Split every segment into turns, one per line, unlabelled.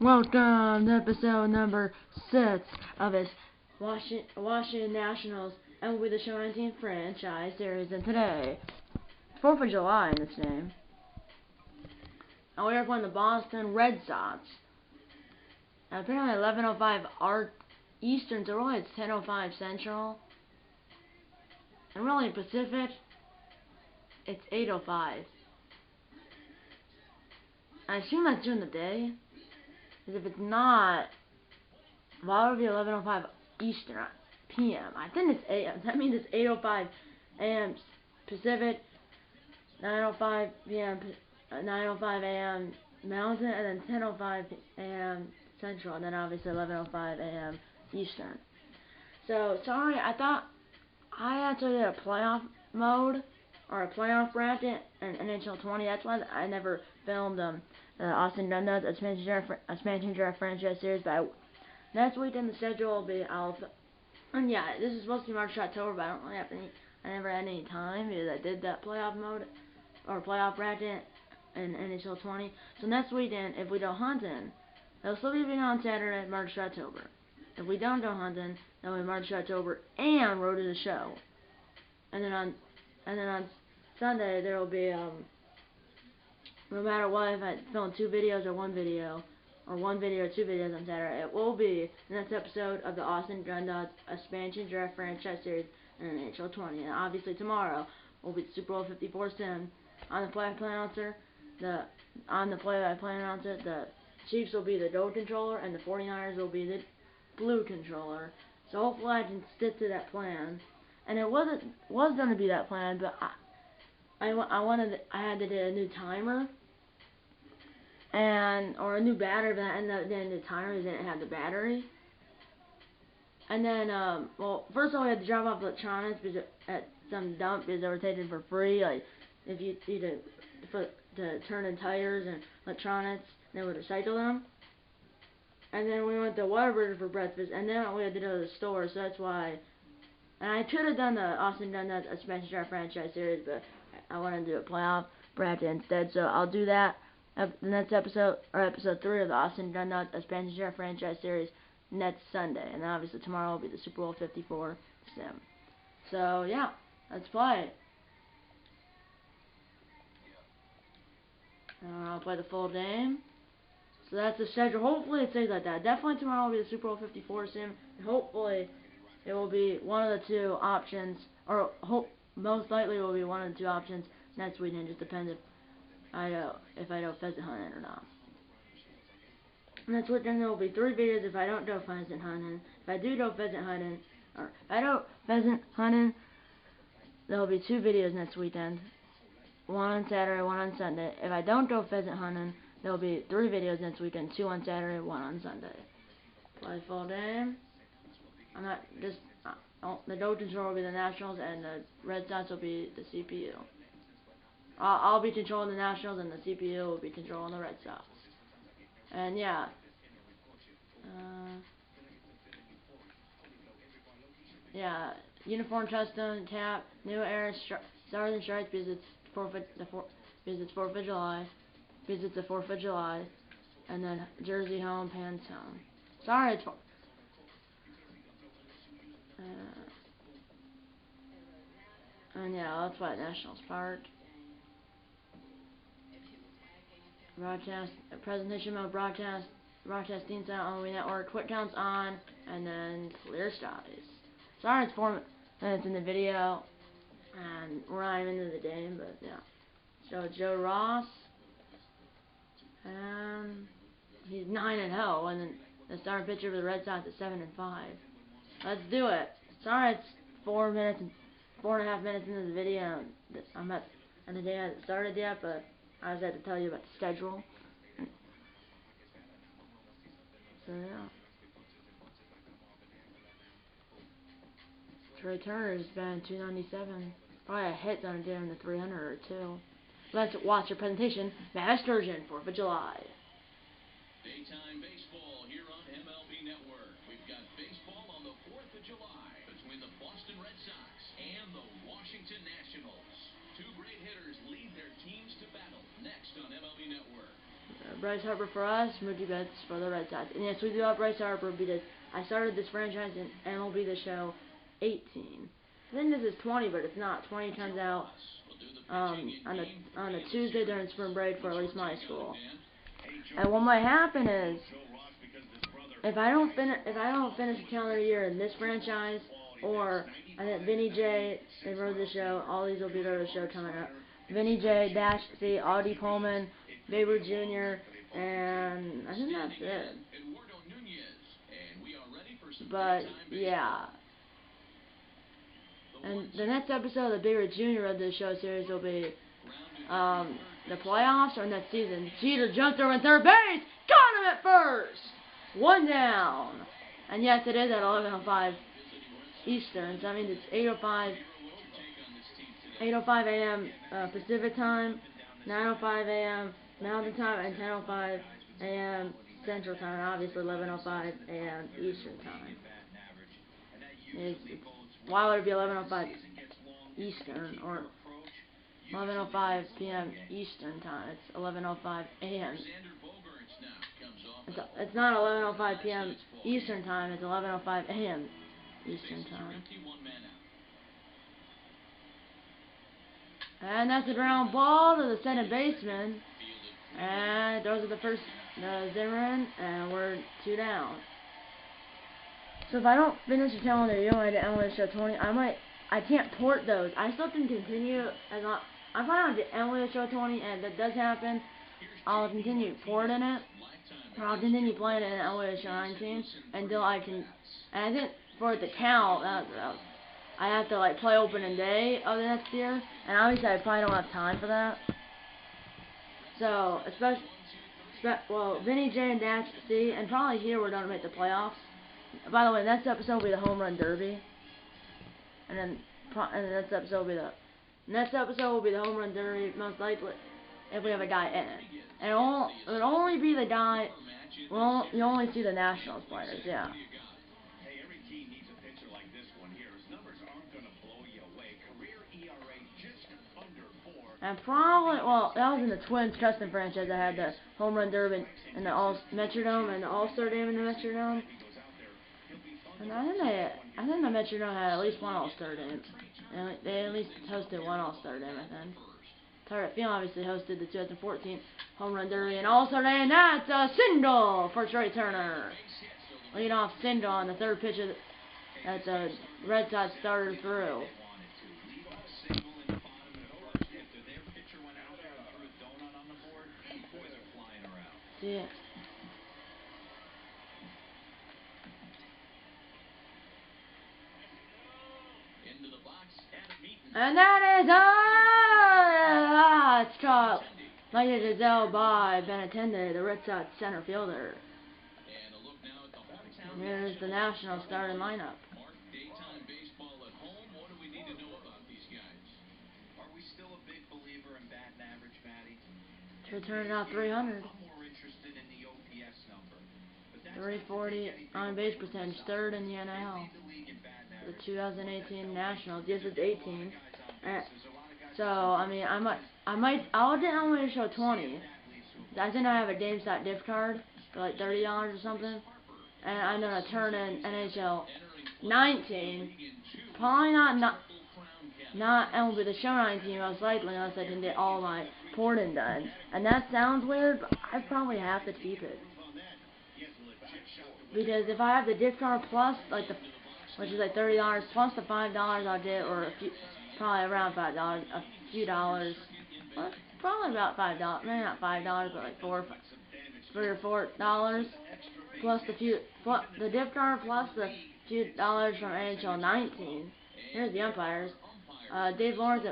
Welcome to episode number 6 of his Washington Nationals MLB The Show 19 franchise series. And today, 4th of July in this name, and we are playing the Boston Red Sox. And apparently 11:05 Eastern, so really it's 10:05 Central. And really Pacific, it's 8:05. I assume that's during the day. Because if it's not, why would it be 11:05 Eastern PM? I think it's AM. That means it's 8:05 AM Pacific, 9:05 PM, 9:05 AM Mountain, and then 10:05 AM Central, and then obviously 11:05 AM Eastern. So sorry, I thought I actually did a playoff mode or a playoff bracket in NHL 20. That's why I never filmed Austin Dundas expansion draft franchise series. But next weekend the schedule will be and yeah, this is supposed to be March to October, but I don't really have I never had any time because I did that playoff mode or playoff bracket in NHL 20. So next weekend, if we go hunting, it'll still be on Saturday, March to October. If we don't go hunting, then we March to October and road to the show. And then on Sunday there will be no matter what, if I film 2 videos or 1 video, or 1 video or 2 videos on Saturday, it will be the next episode of the Austin Dundas expansion draft franchise series in NHL 20. And obviously tomorrow will be the Super Bowl 54 sim. On the play-by-play announcer, the Chiefs will be the gold controller, and the 49ers will be the blue controller. So hopefully I can stick to that plan. And it was going to be that plan, but I had to do a new timer or a new battery, but I ended up getting the timer because didn't have the battery. And then well, first of all we had to drop off electronics at some dump because they were taken for free. Like if you need to turn in tires and electronics, they would recycle them. And then we went to Whataburger for breakfast, and then we had to go to the store, so that's why. And I could have done the Austin Dundas expansion draft franchise series, but I wanted to do a playoff bracket instead, so I'll do that the next episode, or episode 3 of the Austin Dundas expansion draft franchise series next Sunday. And then obviously tomorrow will be the Super Bowl 54 sim. So yeah, let's play. I'll play the full game. So that's the schedule. Hopefully it stays like that. Definitely tomorrow will be the Super Bowl 54 sim. And hopefully it will be one of the 2 options, or most likely it will be one of the 2 options next weekend. Just depends if I go pheasant hunting or not. And next weekend there will be 3 videos if I don't go pheasant hunting. If I do go pheasant hunting, or if I don't pheasant hunting, there will be 2 videos next weekend. 1 on Saturday, 1 on Sunday. If I don't go pheasant hunting, there will be 3 videos next weekend, 2 on Saturday, 1 on Sunday. Play full game. I'm not just the gold controller will be the Nationals, and the Red Sox will be the CPU. I'll be controlling the Nationals, and the CPU will be controlling the Red Sox. And yeah, uniform custom tap new era stars and stripes because it's 4th of July, because it's the 4th of July, and then jersey home, pants home. Sorry, it's and yeah, that's why Nationals Park. Broadcast presentation mode, broadcasting sound on the network, quick counts on, and then clear skies. Sorry, it's 4 minutes in the video, and we're not even into the game, but yeah. So Joe Ross, and he's 9-0, and then the starting pitcher for the Red Sox is 7-5. Let's do it. Sorry, it's 4.5 minutes into the video. I'm not on the day I haven't started yet, but I just had to tell you about the schedule. So yeah. Trey Turner's been 297. Probably a hit gonna get him to 300 or 2. Let's watch the presentation. Matt Sturgeon, 4th of July.
Daytime baseball here on MLB Network. We've got baseball on the 4th of July between the Boston Red Sox and the Washington Nationals. 2 great hitters lead their teams to battle next on MLB Network.
Bryce Harper for us, Mookie Betts for the Red Sox. And yes, we do have Bryce Harper because I started this franchise in MLB The Show 18. I think this is 20, but it's not. 20 turns out on a Tuesday during spring break for at least my school. And what might happen is if I don't finish the calendar year in this franchise, or I think Vinny J, they wrote the show. All these will be the show coming up. Vinny J, Dash C, Audie Pullman, Babe Ruth Jr., and I think that's it. But yeah. And the next episode of the Babe Ruth Jr. of the show series will be the playoffs or next season. Jeter jumped over in third base, got him at first, 1 down. And yes, it is at 11:05 Eastern, so that means it's 8:05 a.m. Pacific time, 9:05 a.m. Mountain time, and 10:05 a.m. Central time, and obviously 11:05 a.m. Eastern time. Why would it be 11:05 Eastern or 11:05 p.m. Eastern time? It's 11:05 a.m. It's not 11:05 p.m. Eastern time. It's 11:05 a.m. Eastern time. And that's a ground ball to the second baseman. And those are the first Zimmerman, and we're 2 down. So if I don't finish the calendar year when I did MLB Show 20, I can't port those. I still can continue as long. I'm planning on the MLB Show 20, and if that does happen, I'll continue porting it. Or I'll continue playing it in MLB Show 19 until I can. And I think for it to count, I have to like play opening day of the next year, and obviously I probably don't have time for that. So well, Vinny J and Dash C, and probably here we're gonna make the playoffs. By the way, next episode will be the home run derby, and the next episode will be the home run derby, most likely if we have a guy in it. And it would only be the guy. Well, you only see the Nationals players, yeah. And probably, well, that was in the Twins custom franchise. I had the home run derby and the Metrodome and the All-Star game in the Metrodome. And I think the Metrodome had at least one All-Star game. And they at least hosted one All-Star game, I think. Target Field obviously hosted the 2014 home run derby and All-Star day, and that's Sindel for Trey Turner. Lead off Sindel on the third pitch that the Red Sox starter threw. Yeah. And that is it's caught like a gazelle by Benintendi, the Red Sox center fielder. Here's the National starting lineup. Turning out 300. 340 on base percentage, third in the NL. The 2018 Nationals. Yes, it's 18. So I mean, I'll do MLB Show 20. I think I have a GameStop gift card for like $30 or something, and I'm gonna turn in NHL 19. Probably not MLB The Show 19 most likely, unless I can get all my porting done. And that sounds weird, but I probably have to keep it. Because if I have the gift card plus, which is like $30 plus the $5 I'll get, or probably around $5, a few dollars, well, probably about $5, maybe not $5, but like $3 or $4, plus the gift card plus the few dollars from NHL 19. Here's the umpires. Dave Lawrence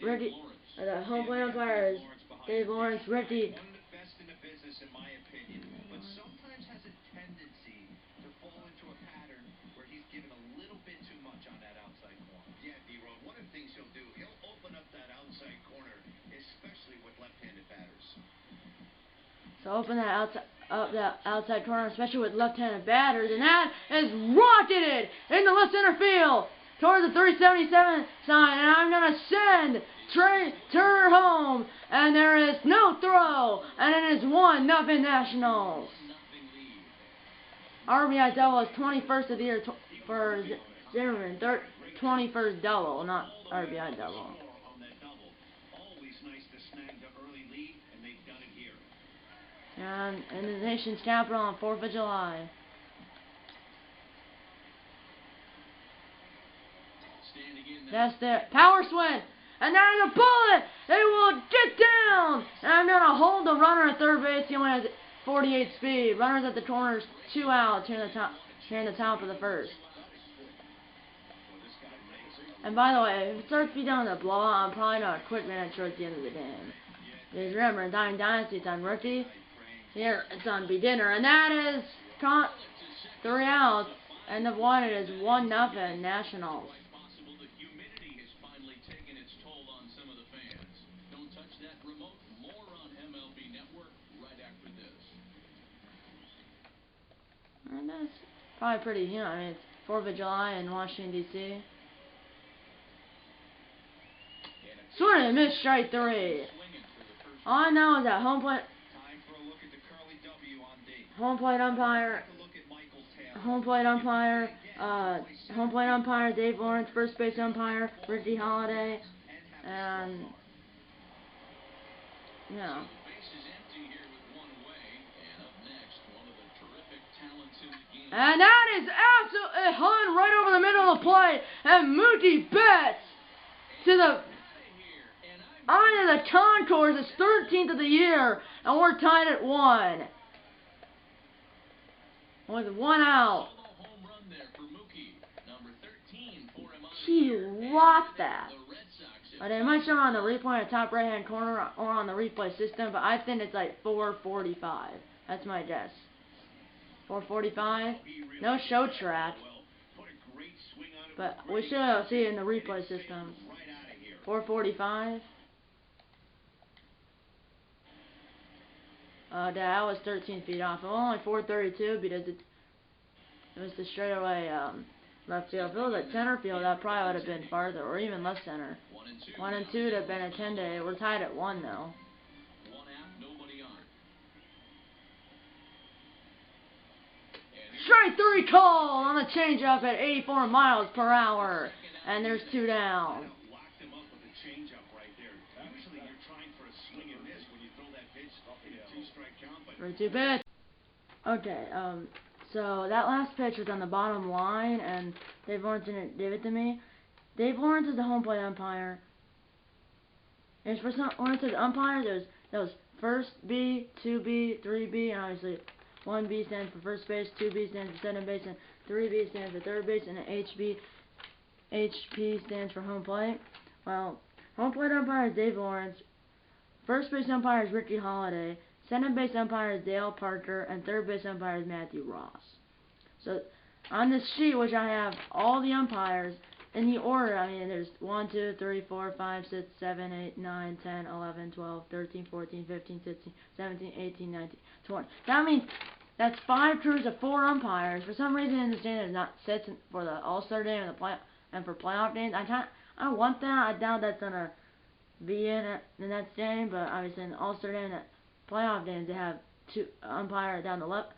Ricky. The home plate umpire is Dave Lawrence, Ricky. So open that outside corner, especially with left-handed batters, and that is rocketed into left center field toward the 377 sign, and I'm gonna send Turner home, and there is no throw, and it is 1-0 Nationals. RBI double is 21st of the year for Zimmerman. 21st double, not RBI double. And in the nation's capital on 4th of July. That's the power swing. And there's a bullet. They will get down. And I'm going to hold the runner at third base. He only has 48 speed. Runners at the corners, 2 outs here in the top of the first. And by the way, if it starts to be down to a blowout, I'm probably not a quick man towards the end of the game. Because remember, in Diamond Dynasty, it's on rookie. Here, it's on beginner. And that is 3 outs. End of 1. It is 1-0 Nationals. And that's probably pretty, I mean, it's 4th of July in Washington, D.C. Swing and miss, strike 3. All I know is that home plate umpire, Dave Lawrence, first base umpire, Ricky Holiday, and, yeah. And that is absolutely hung right over the middle of the plate, and Mookie Betts to the eye of the concourse, his 13th of the year, and we're tied at 1. With 1 out. He rocked that. But it might show on the replay in the top right-hand corner or on the replay system, but I think it's like 4:45. That's my guess. 4:45. No show track. But we should see it in the replay system. 4:45. That was 13 feet off. Well, only 4:32 because it was the straightaway left field. If it was at center field, that probably would have been farther, or even left center. 1 and 2 would have been a 10-day. We're tied at 1 though. Strike 3 call on the changeup at 84 miles per hour, and there's 2 down. For 2 pitch. Okay, so that last pitch was on the bottom line, and Dave Lawrence didn't give it to me. Dave Lawrence is the home plate umpire. And for some Lawrence as umpire, there was first B, 2B, 3B, and obviously 1B stands for first base, 2B stands for second base, and 3B stands for third base, and an HP stands for home plate. Well, home plate umpire is Dave Lawrence. First base umpire is Ricky Holiday. Second base umpire is Dale Parker, and third base umpire is Matthew Ross. So, on this sheet, which I have all the umpires in the order, I mean, there's 1, 2, 3, 4, 5, 6, 7, 8, 9, 10, 11, 12, 13, 14, 15, 16, 17, 18, 19, 20. That means that's 5 crews of 4 umpires. For some reason, in the standard, not sets for the All-Star game and for playoff games. I want that. I doubt that's gonna be in the next game, but obviously in the All-Star game, playoff games, they have 2 umpires down the left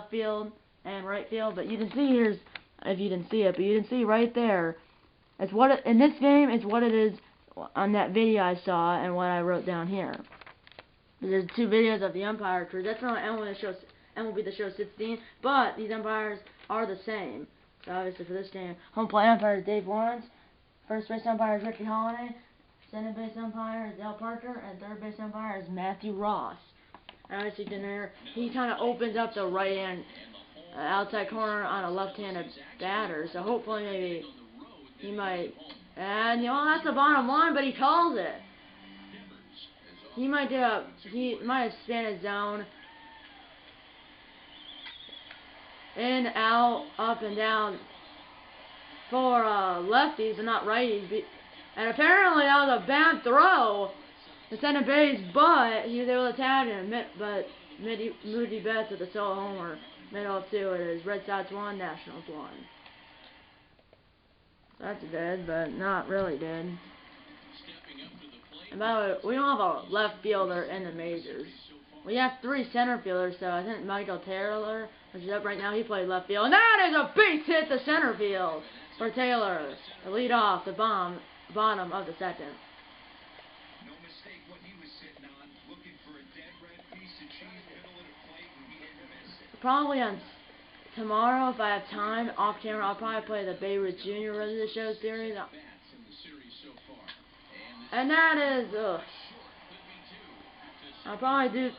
field and right field. But you can see here's, if you didn't see it, but you can see right there, it's what it, in this game it's what it is on that video I saw and what I wrote down here. There's 2 videos of the umpire crew. That's not MLB The Show 16, but these umpires are the same. So obviously for this game, home plate umpire is Dave Lawrence, first base umpire is Ricky Holiday, second base umpire is Dale Parker, and third base umpire is Matthew Ross. And obviously there, he kind of opens up the right hand outside corner on a left-handed batter. So hopefully maybe he might, and that's the bottom line, but he calls it. He might have spanned his zone in, out, up, and down for lefties, but not righties. And apparently that was a bad throw to center base, but he was able to tag him. But Mookie Betts with a solo homer, middle of 2. It is Red Sox 1, Nationals 1. That's dead, but not really dead. And by the way, we don't have a left fielder in the majors. We have 3 center fielders, so I think Michael Taylor, which is up right now, he played left field. And that is a base hit to center field for Taylor. The lead off, the bottom of the second.
No mistake what he was sitting on, looking for a dead red piece of cheese, middle of the plate, and he didn't miss it.
Probably on tomorrow, if I have time, off camera, I'll probably play the Babe Ruth Jr. Run of the Show series. And that is, I'll probably do,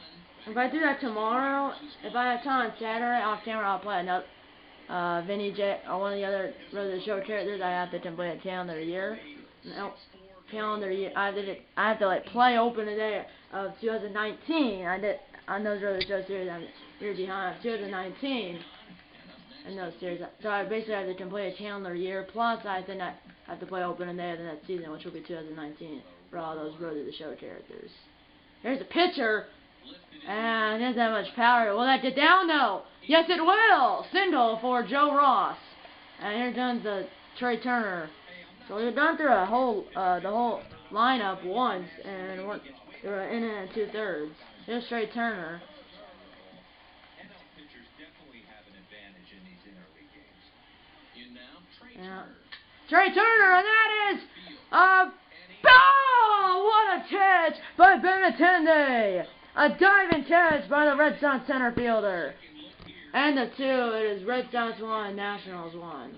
if I do that tomorrow, if I have time on Saturday, off camera, I'll play another, Vinny J, or one of the other Run of the Show characters. I have to complete a calendar year. No, calendar year, I have to, like, play open today of 2019. I did, on those Run of the Show series, I'm a year behind, 2019. In those series, so I basically have to complete a calendar year, plus I think I have to play opening day of the next season, which will be 2019, for all those Road to the Show characters. Here's a pitcher, and it doesn't have much power. Will that get down, though? Yes, it will! Single for Joe Ross. And here comes the Trey Turner. So we've gone through the whole lineup once, and we're in it in 2/3. Here's Trey Turner. Yeah. Trey Turner, and that is a ball! What a catch by Benintendi! A diving catch by the Red Sox center fielder. And the 2, it is Red Sox 1, Nationals 1.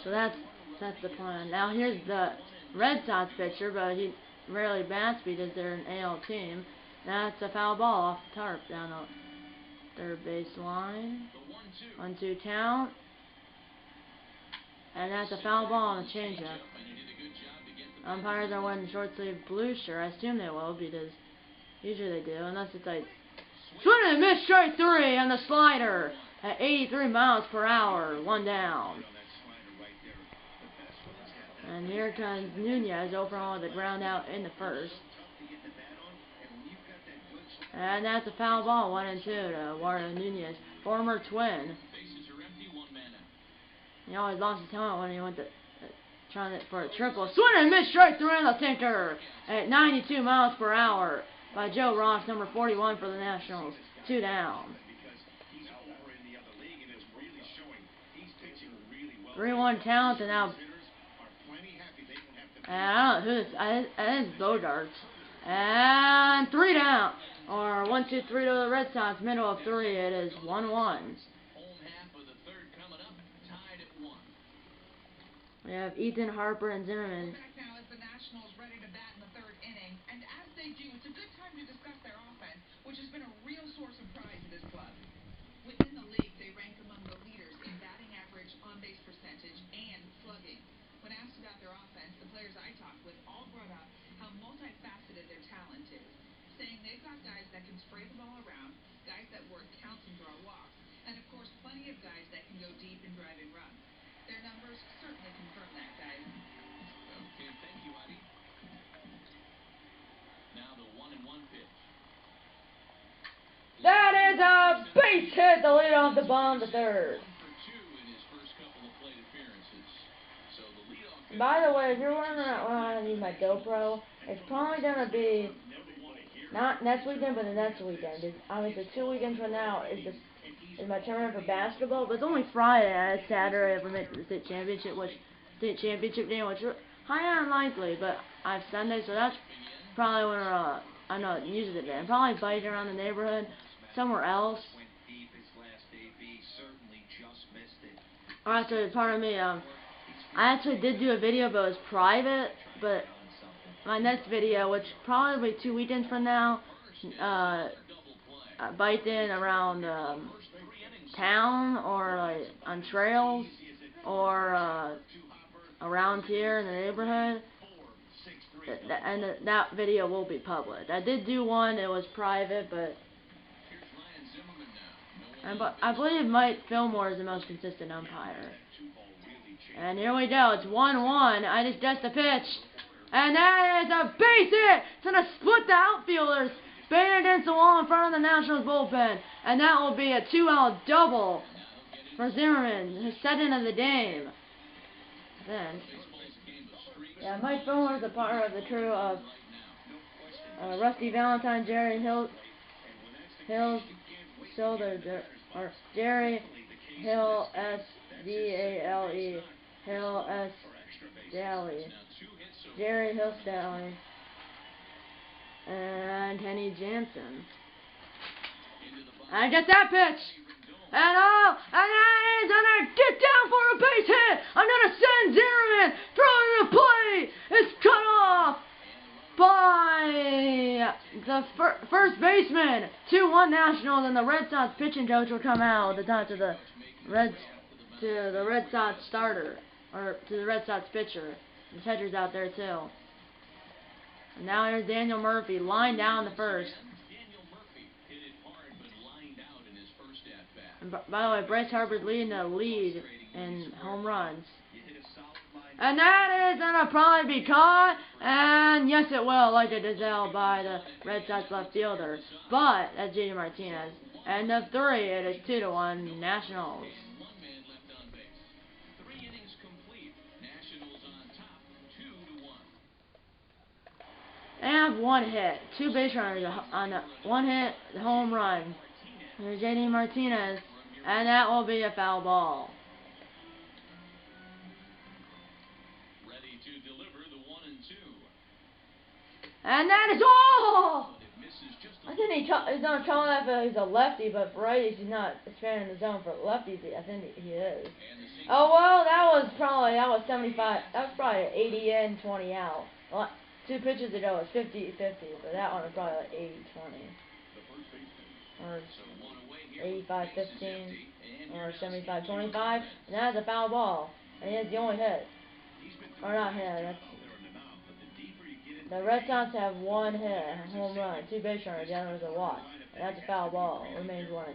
So that's the plan. Now here's the Red Sox pitcher, but he rarely bats because they're an AL team. That's a foul ball off the tarp down the third base line. 1-2 count. And that's a foul ball on the changeup. Umpires are wearing the short sleeve blue shirt. I assume they will because usually they do, unless it's like swing and miss strike 3 on the slider at 83 miles per hour. 1 down. And here comes Nunez over with a ground out in the first. And that's a foul ball, 1-2 to Warren Nunez, former Twin. He always lost his helmet when he went to trying for a triple. Swing and miss straight through in the sinker at 92 miles per hour by Joe Ross, number 41 for the Nationals. 2 down. 3-1 count, and now. And I don't know who this. I think it's Bogarts. And 3 down. Or 1-2-3 to the Red Sox, middle of 3. It is 1-1. We have Ethan, Harper, and Zimmerman.
Back now as the Nationals ready to bat in the 3rd inning, and as they do, it's a good time to discuss their offense, which has been a real source of pride to this club. Within the league, they rank among the leaders in batting average, on-base percentage, and slugging. When asked about their offense, the players I talked with all brought up how multifaceted their talent is, saying they've got guys that can spray the ball around, guys that work counts and draw walks, and of course plenty of guys that can go deep in driving runs. Their numbers certainly confirm that, guys.
Okay, thank you, Ivy. Now the 1-1 pitch.
That is a base hit to lead off the bottom of the 3rd. By the way, if you're wondering why I need my GoPro, it's probably going to be not next weekend, but the next weekend. It's obviously 2 weekends from now is my tournament for basketball, but it's only Friday and it's Saturday if we make the state championship game, which is high unlikely, but I have Sunday, so that's probably when I'm not using it then. Probably biking around the neighborhood, somewhere else. Alright, so pardon me, I actually did do a video, but it was private, but my next video, which probably will be 2 weekends from now, biking around town or like on trails or around here in the neighborhood, and that video will be published. I did do one, it was private, but I believe Mike Fillmore is the most consistent umpire. And here we go, it's 1-1. I just guessed the pitch, and that is a base hit. It's gonna split the outfielders, bang against the wall in front of the Nationals bullpen, and that will be a 2-out double for Zimmerman, his second of the game. Then, yeah, Mike Bowler is a part of the crew of Rusty Valentine, Jerry Hills, Shoulder, or Jerry Hill S-D-A-L-E, Hill S. Daly, Jerry Hillsdale, and Kenny Jansen. I get that pitch! And that is gonna get down for a base hit! I'm gonna send Zimmerman throwing the plate! It's cut off by the first baseman. 2-1 Nationals, and the Red Sox pitching coach will come out with the time to the Red Sox starter, or to the Red Sox pitcher. The catcher's out there too. And now here's Daniel Murphy, lined down the first. And by the way, Bryce Harper's leading the lead in home runs. And that is going to probably be caught. And yes, it will, like a gazelle by the Red Sox left fielder. But that's JD Martinez. And of 3, it is 2-1 Nationals. They have 1 hit, 2 base runners on a 1 hit home run. Here's JD Martinez, and that will be a foul ball.
Ready to deliver the 1-2.
And that is all! I think he's going to call that for he's a lefty, but for righties he's not expanding the zone. For lefties, I think he is. Oh well, that was 75. That was probably 80 in, 20 out. Well, 2 pitches ago was 50-50, but that one was probably like 80-20. Or 85-15, or 75-25, and that's a foul ball. And it's the only hit. Or not hit, that's... The Red Sox have 1 hit, a home run, 2 base runners, the other was a walk. And that's a foul ball. It remains 1-2.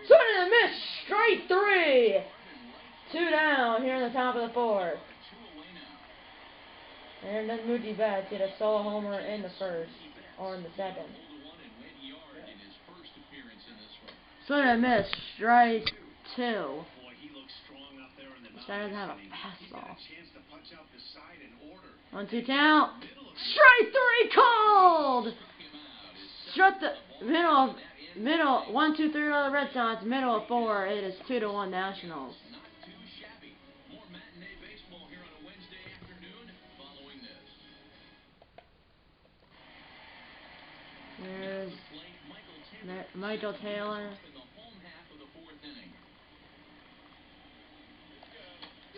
Swing and a miss, straight 3! 2 down here in the top of the 4th. And then Mookie Betts hit a solo homer in the 1st, or in the 2nd. Swing and a miss, strike 2. This guy doesn't have a fastball. 1-2 count. Strike 3 called! Struck the middle, 1-2-3 of the Red Sox, middle of 4. It is 2-1 Nationals. There's Michael Taylor.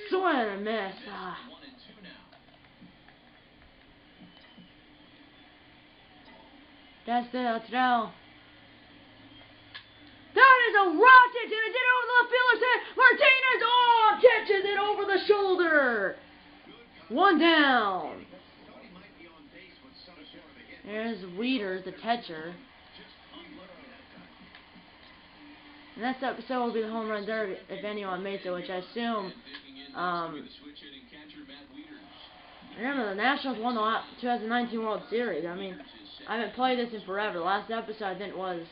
Swing and a miss. That's it. Let's go. That is a rocket, and it did over the left fielder's head. Martinez, catches it over the shoulder. 1 down. There's Weeders, the catcher. And next episode will be the home run derby, if anyone makes it, which I assume. Remember, the Nationals won the 2019 World Series. I mean, I haven't played this in forever. The last episode I think it was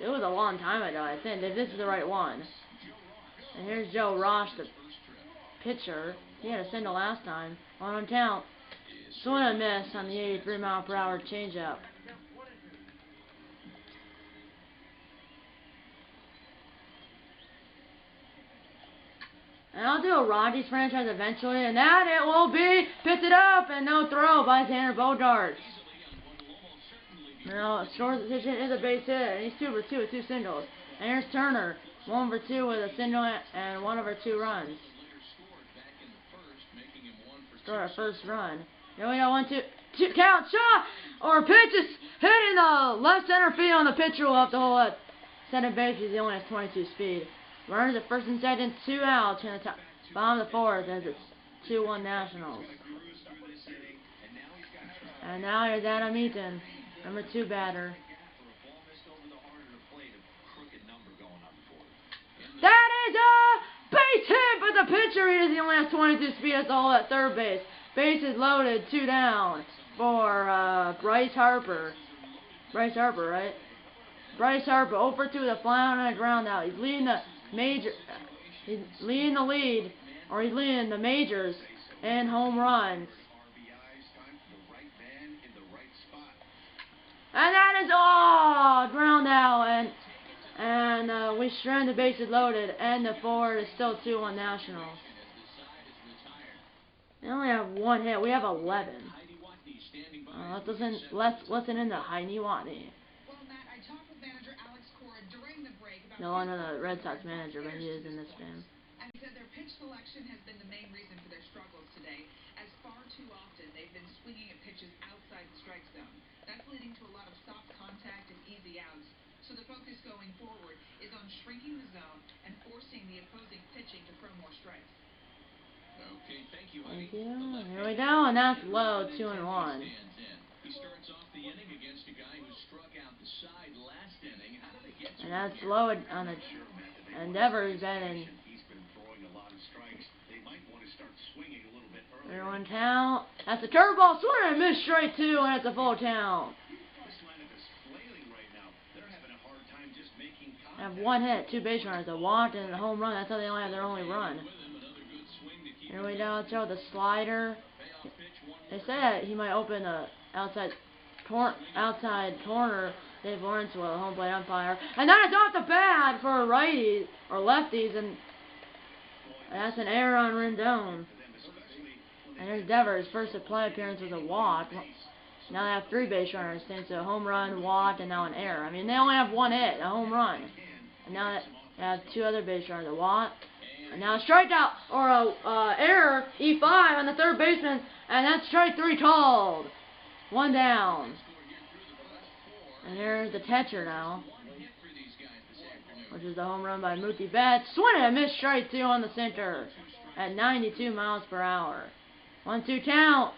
a long time ago, I think. If this is the right one. And here's Joe Ross, the pitcher. He had a single last time. 1 count. Swing and a miss on the 83-mile-per-hour changeup. And I'll do a Rockies franchise eventually, and that it will be. Picks it up, and no throw by Tanner Bogaerts. Now, scores the position is a base hit, and he's 2 for 2 with 2 singles. And here's Turner, 1 for 2 with a single and 1 over 2 runs. Scored our first run. Here we go, 1-2 count, shot, or pitch is hitting the left center field, and the pitcher will have to hold at center base because he only has 22 speed. Runners at first and second, 2 outs in the top, bottom of the 4th as it's 2-1 Nationals. And now here's Adam Eaton, number 2 batter. That is a base hit, but the pitcher he only has 22 speed. That's all at third base. Bases loaded, 2 down. for Bryce Harper. Bryce Harper, right? Bryce Harper, 0 for 2 with a fly out on the ground out. He's leading the he's leading the lead, or he's leading the majors in home runs. And that is all ground out, and we strand the bases loaded, and the forward is still 2-1 Nationals. They only have 1 hit. We have 11. Let's listen in the Heidi Watney. No, I know the Red Sox manager, but he is in this game.
And he said their pitch selection has been the main reason for their struggles today, as far too often they've been swinging at pitches outside the strike zone. That's leading to a lot of soft contact and easy outs. So the focus going forward is on shrinking the zone and forcing the opposing pitching to throw more strikes.
Okay, thank you.
Thank you. Here we go, and that's low, 2-1.
He starts off the inning against a guy who struck out the side last inning. How did they get to
And that's low on the Endeavor. He's been in. They're on count. That's a curveball, swing and miss, straight 2, and it's a full count. They have 1 hit, 2 base runners, a walk and a home run. That's how they only have their only run. Here we go. Throw the slider. They said he might open the outside corner. Dave Lawrence will, home plate umpire, and that is off the bat for righties or lefties, and that's an error on Rendon. And there's Devers' first play appearance was a walk. Now they have 3 base runners, thanks to a home run, walk, and now an error. I mean, they only have 1 hit, a home run, and now they have 2 other base runners, a walk, and now a strikeout or a error, E5 on the 3rd baseman, and that's strike 3 called. 1 down. And there's the catcher now, which is the home run by Mookie Betts. Swing and miss, strike 2 on the center at 92 miles per hour. 1-2 count.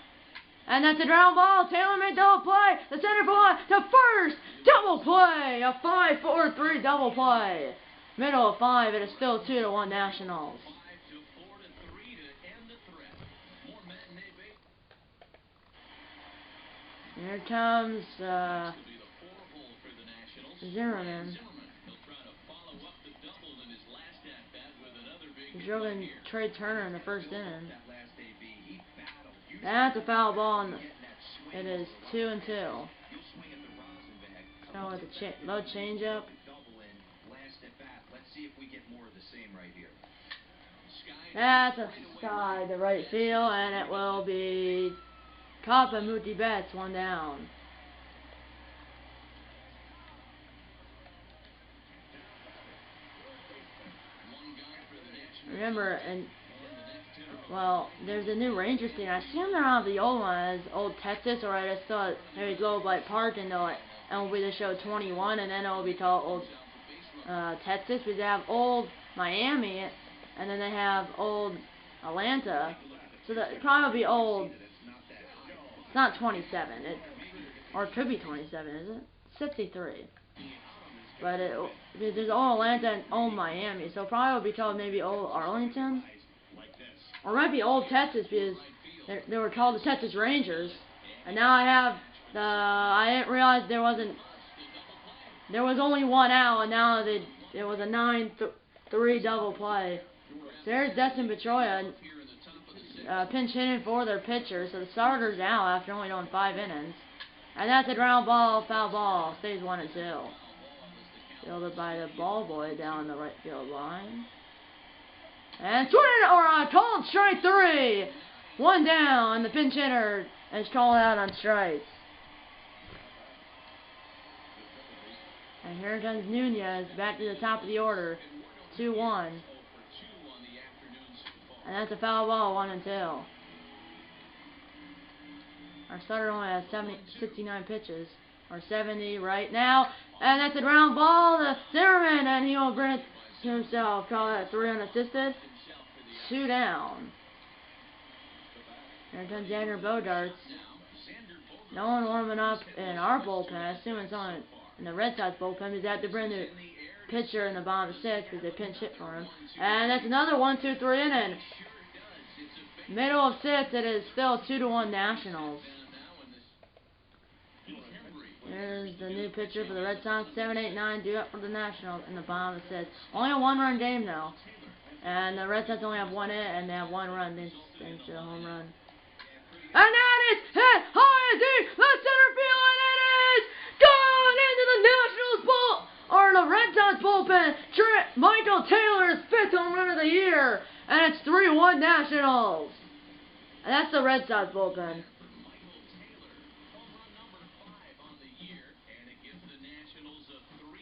And that's a ground ball. Taylor made double play. The center ball to first. Double play. A 5-4-3 double play. Middle of 5. It is still 2-1 Nationals. Here comes Zimmerman. He's drilling Trey Turner in the 1st inning. That's a foul ball, and it is 2-2. Oh, with a low changeup. That's a side to right field, and it will be caught by Mookie Betts, 1 down. Remember, and well, there's a new Rangers team. I assume they're on the old one, as Old Texas, or I just thought maybe Globe Park, and it'll be the show 21, and then it'll be called Old Texas, because they have Old Miami, and then they have Old Atlanta, so that it probably be Old. It's not 27, or it could be 27, is it? 63. But there's Old Atlanta and Old Miami, so probably will be called maybe Old Arlington. Or it might be Old Texas, because they were called the Texas Rangers. And now I didn't realize there was only 1 out, and now it was a 9-3 double play. So there's Destin Pedroia, pinch hitting for their pitcher, so the starter's out after only doing 5 innings. And that's a ground ball, foul ball, stays 1-2. Fielded by the ball boy down the right field line. And called strike 3. 1 down. The pinch hitter is called out on strikes. And here comes Nunez back to the top of the order. 2-1. And that's a foul ball, 1-2. Our starter only has 69 pitches. Or 70 right now. And that's a ground ball to Zimmerman, and he will bring it to himself. Call that 3 unassisted. 2 down. Here comes Xander Bogaerts. No one warming up in our bullpen. I assume it's on in the Red Sox bullpen, because they have to bring the pitcher in the bottom of 6 because they pinch hit for him. And that's another 1-2-3 inning. Middle of 6, it is still 2-1 Nationals. There's the new pitcher for the Red Sox, 7-8-9, due up for the Nationals. In the bottom it says only a one-run game though, and the Red Sox only have one hit and they have one run thanks to a home run. And that is hit high and deep left center field, and it is gone into the Nationals or the Red Sox bullpen. Michael Taylor's 5th home run of the year, and it's 3-1 Nationals. And that's the Red Sox bullpen.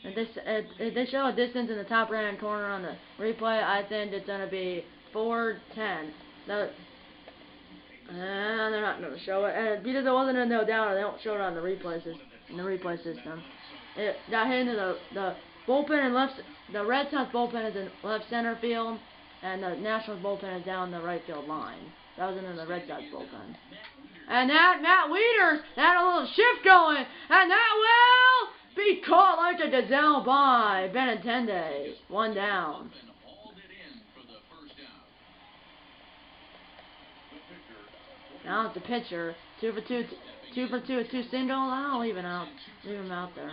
If they show a distance in the top right-hand corner on the replay, I think it's going to be 4:10. And they're not going to show it. And because it wasn't a no doubter, they don't show it on the replay system. It got hit into the bullpen and left. The Red Sox bullpen is in left center field, and the Nationals bullpen is down the right field line. That was into the Red Sox bullpen. And that Matt Wieters had a little shift going, and that will be caught like a gazelle by Benintendi. 1 down. Now it's the pitcher. 2 for 2 with 2 singles. I'll leave him out there.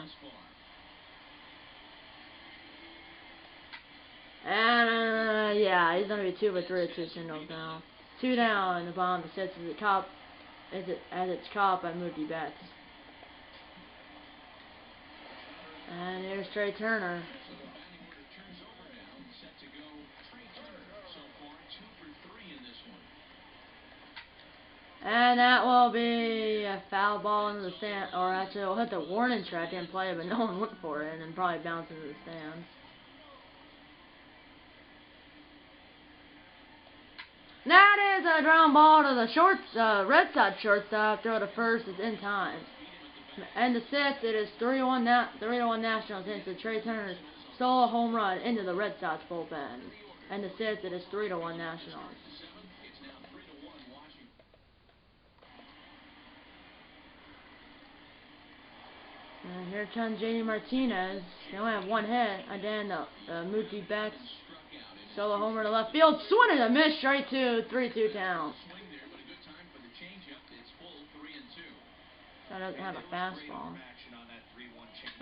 And yeah, he's gonna be 2 for 3 with 2 singles now. 2 down in the bottom. It sits as it's caught by Mookie Betts. And here's Trey Turner. And that will be a foul ball into the stand, or actually it'll hit the warning track and play it, but no one looked for it, and then probably bounce into the stands. That is a ground ball to the Red Sox shortstop. Throw to first. It's in time. And the 6th, it is 3-1 Nationals into Trey Turner's solo home run into the Red Sox bullpen. And the 6th, it is 3-1 Nationals. And here comes JD Martinez. They only have 1 hit. And then Mookie Betts solo homer to left field. Swing and a miss straight to 3-2 count. That doesn't have a fastball.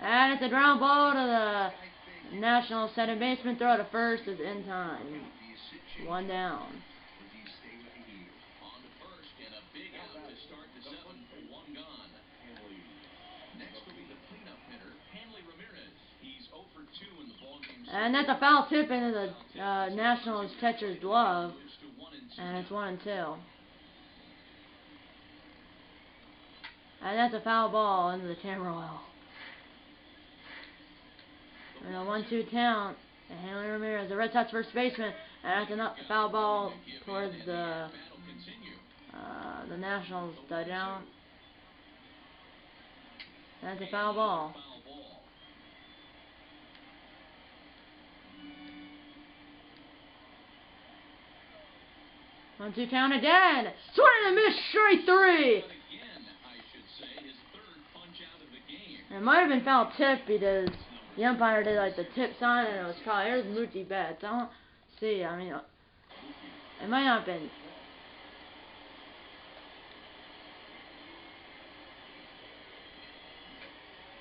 And it's a ground ball to the Nationals second baseman. Throw to first is in time. 1 down. And that's a foul tip into the Nationals catcher's glove. And it's 1-2. And that's a foul ball into the camera well. And a 1-2 count. And Hanley Ramirez, the Red Sox first baseman. And that's a foul ball towards the Nationals dugout. That's a foul ball. 1-2 count again. Swing and a miss, straight 3. It might have been foul tip because the umpire did like the tip sign and it was called. Here's Mookie Betts. I don't see. I mean, it might not have been.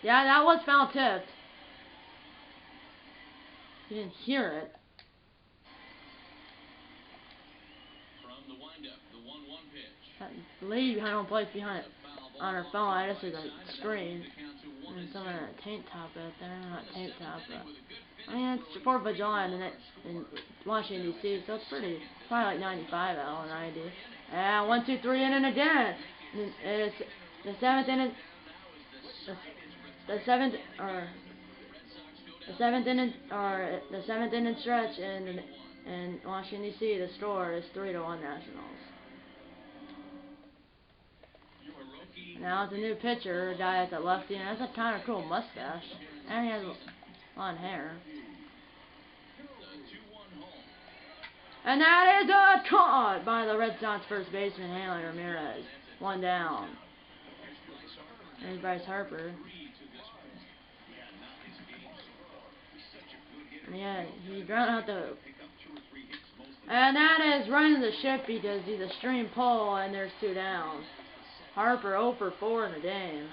Yeah, that was foul tipped. You didn't hear it.
From the windup, the 1-1 pitch.
That lady behind home plate behind it on her phone. I just see the screen. And someone in a tank top out there. Not tank top, but I mean it's 4th of July in Washington D.C. So it's probably like 95 out or 90. And 1, 2, 3 inning again. And it's the 7th inning. The 7th inning stretch in Washington D.C. The score is 3-1 Nationals. Now it's a new pitcher, a guy that's a lefty, and has a kind of cool mustache, and he has blonde hair. And that is a caught by the Red Sox first baseman Hanley Ramirez. 1 down. There's Bryce Harper. And yeah, he ground out the. And that is running the ship because he's a stream pull, and there's 2 down. Harper 0 for 4 in the game.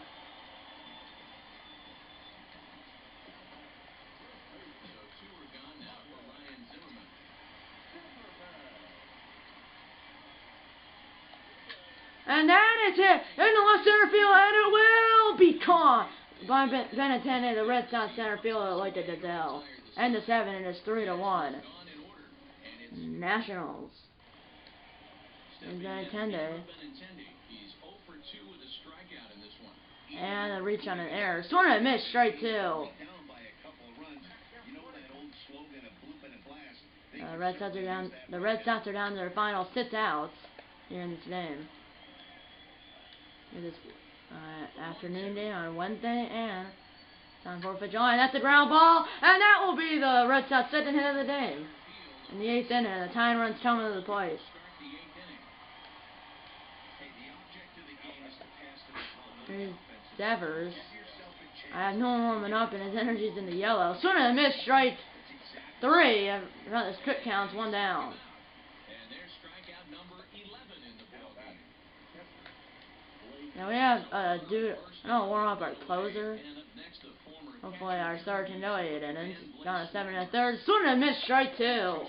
And that is hit in the left center field, and it will be caught by Benintendi, the Red Sox center fielder, like the Dell. And the 7, and it's 3-1. Nationals. And Benintendi. And a reach on an error. Swing and a miss, strike 2. The Red Sox are down. The Red Sox are down to their final 6 outs here in this game. It is afternoon day on Wednesday, and time for 4th of July. That's a ground ball, and that will be the Red Sox 2nd hit of the day. In the 8th inning, the tying run's coming to the plate. Here's Devers. I have no one warming up, and his energy's in the yellow. Swing and a miss, strike 3. This quick counts 1 down. Now we have warm up our closer. Hopefully our starter can go 8 innings. Down to 7 1/3. Swing and a miss, strike 2. And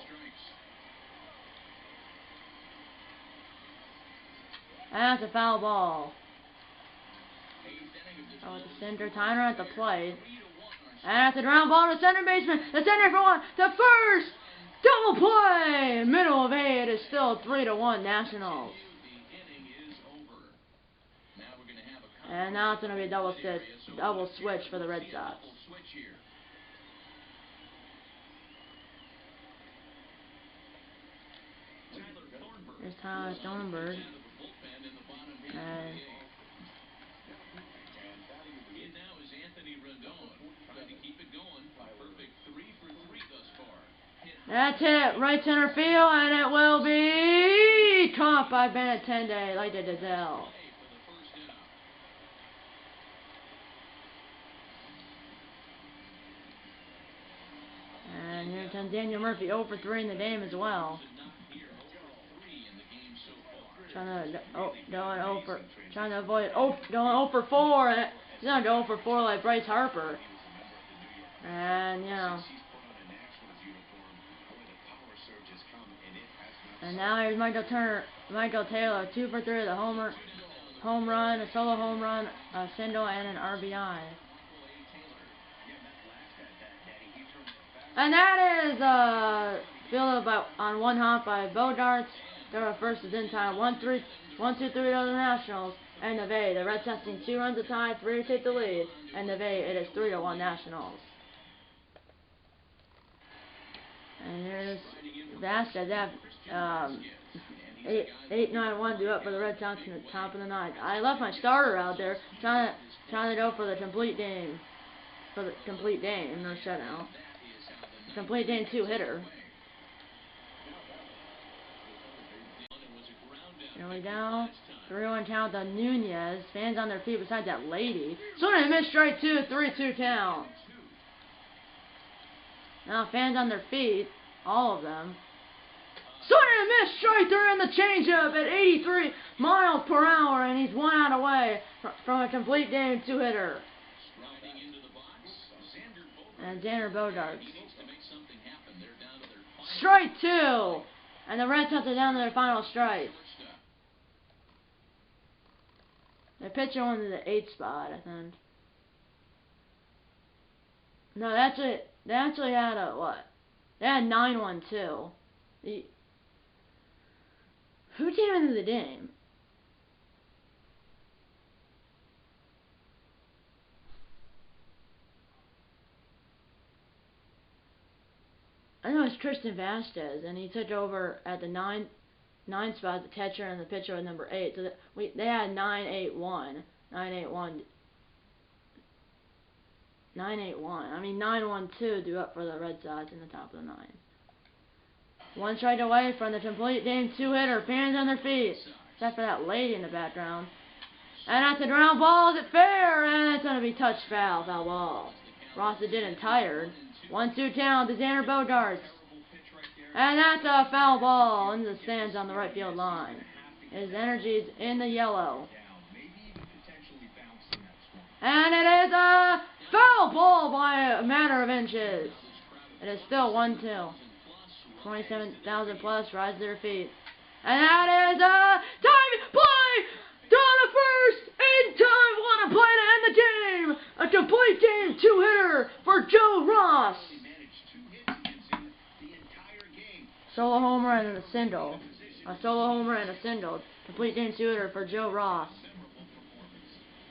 that's a foul ball. Oh, with the center timer at the plate. And that's a ground ball to center baseman. The center for 1. The first. Double play. Middle of 8 is still 3-1 Nationals. And now it's going to be a double switch for the Red Sox. Here's Tyler Thornburg. And that's it, right center field, and it will be caught by Benintendi, like the Dell. And here comes Daniel Murphy 0 for 3 in the game as well. Trying to avoid going 0 for 4. And he's not going 0 for 4 like Bryce Harper. And and now here's Michael Taylor, 2 for 3 with a home run, a solo home run, a single, and an RBI. And that is fielded on 1 hop by Bogarts. They're first is in time. 1-2-3 to the Nationals. And the Bay. The Red Sox need 2 runs to tie, 3 to take the lead. And the Bay, it is 3-1 Nationals. And here's Vasquez. They have 8-9-1 due up for the Red Sox in the top of the 9th. I left my starter out there trying to go for the complete game. No shutout. Complete game 2-hitter. Here we go. 3-1 count on Nunez. Fans on their feet besides that lady. Swing and a miss, strike 2, 3-2 count. Now fans on their feet, all of them. Swing and a miss, strike 3 on the changeup at 83 miles per hour, and he's 1 out away from a complete game 2-hitter. And Xander Bogaerts. Strike 2, and the Red Sox are down to their final strike. They're pitching on to the 8th spot, I think. No, they actually had a what? They had 9-1 too. Who came into the game? I know it's Tristan Vasquez, and he took over at the 9 spot, the catcher and the pitcher at number 8. So they had 9-8-1. I mean 9-1-2 due up for the Red Sox in the top of the 9th. 1 strike away from the complete game 2-hitter. Fans on their feet, except for that lady in the background. And that's a ground ball. Is it fair? And it's going to be touch foul ball. Ross didn't tired. 1-2 count to Xander Bogaerts. And that's a foul ball into the stands on the right field line. His energy's in the yellow. And it is a foul ball by a matter of inches. It is still 1-2. 27,000 plus rise to their feet. And that is a time play two-hitter for Joe Ross. Solo homer and a single. A solo homer and a single. Complete game two-hitter for Joe Ross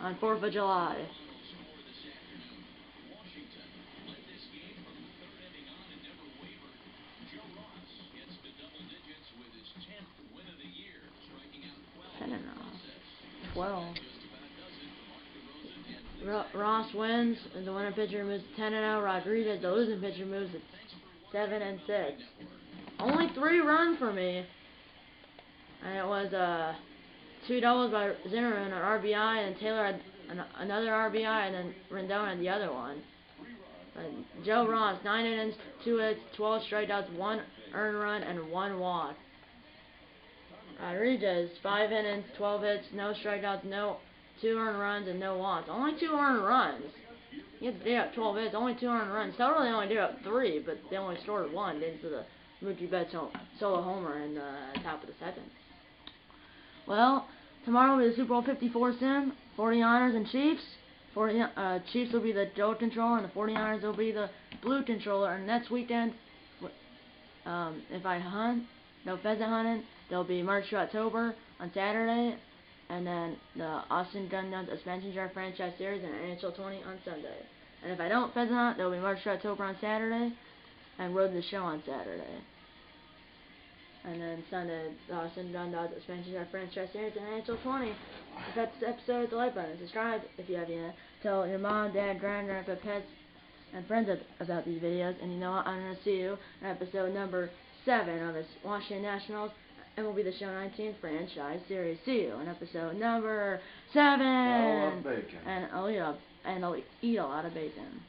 on 4th of July. I don't know. 12. Ross wins, and the winning pitcher moves to 10-0. Rodriguez, the losing pitcher, moves to 7-6. Only 3 runs for me, and it was 2 doubles by Zimmerman, an RBI, and Taylor had another RBI, and then Rendon had the other one. Joe Ross, 9 innings, 2 hits, 12 strikeouts, 1 earned run, and 1 walk. Rodriguez, 5 innings, 12 hits, no strikeouts, 2 earned runs, and no walks. Only 2 earned runs. He had to dig up 12 hits, only 2 earned runs. Total, they only did up 3, but they only scored 1 into the Mookie Betts solo homer in the top of the 2nd. Well, tomorrow will be the Super Bowl 54 sim, 49ers and Chiefs. Chiefs will be the gold controller, and the 49ers will be the blue controller. And next weekend, if I hunt, no pheasant hunting, there'll be March to October on Saturday, and then the Austin Gun Guns Expansion Draft Franchise Series and NHL 20 on Sunday. And if I don't pheasant hunt, there'll be March to October on Saturday, and Road to the Show on Saturday. And then Sunday, the Austin Gun Guns Expansion Draft Franchise Series and NHL 20. If that's the episode, hit the like button. Subscribe if you have yet. Tell your mom, dad, grandpa, pets, and friends about these videos. And you know what? I'm going to see you in episode number 7 of this Washington Nationals MLB The Show 19 Franchise Series. See you in episode number 7.
I love bacon.
And I'll eat a lot of bacon.